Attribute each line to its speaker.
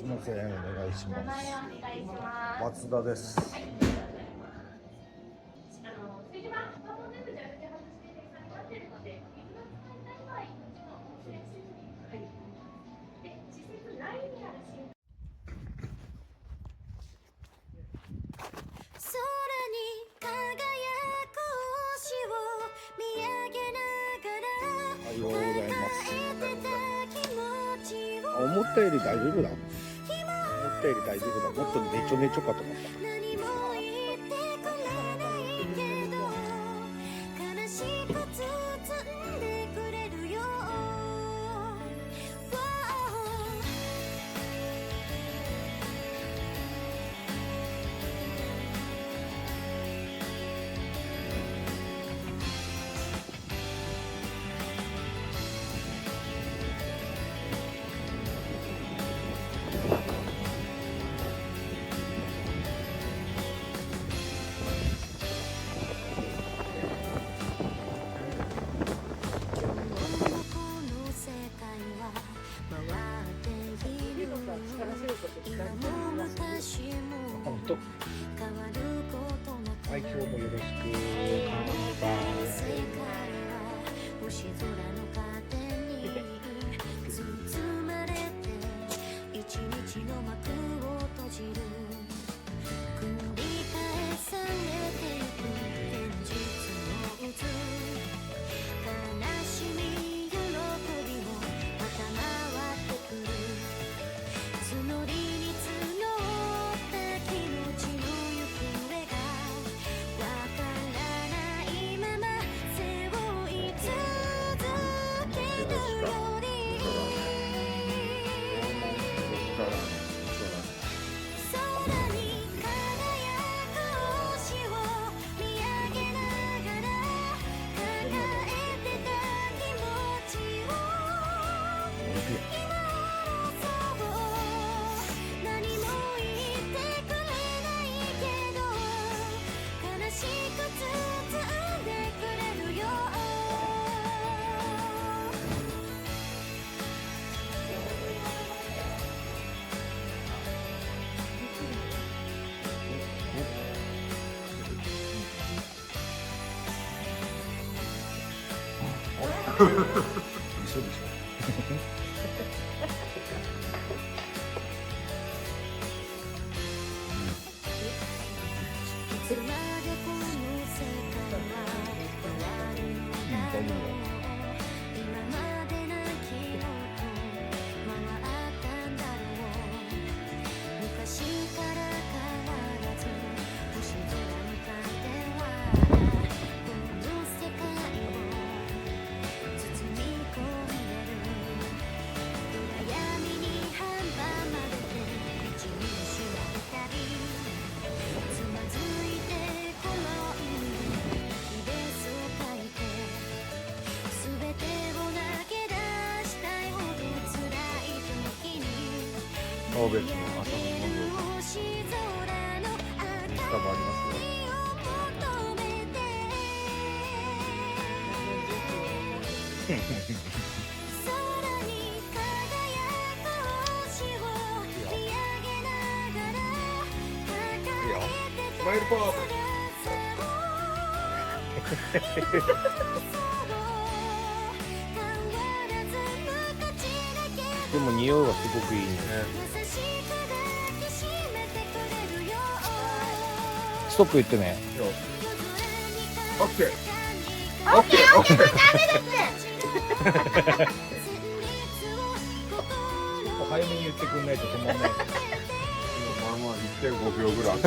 Speaker 1: みません、お願いします。松田です。おはようございます。思ったより大丈夫だ。思ったより大丈夫だ。もっとねちょねちょかと思った。はい、今日もよろしく。一緒でしょ。別の朝の模様インスタもありますよ。いいよ。スマイルポーズ。でも匂いはすごくいいね。ストップ言ってね。オッケー。オッケー。オッケー。ダメです。早めに言ってくんないと止まんない。まあまあ1.5秒ぐらい。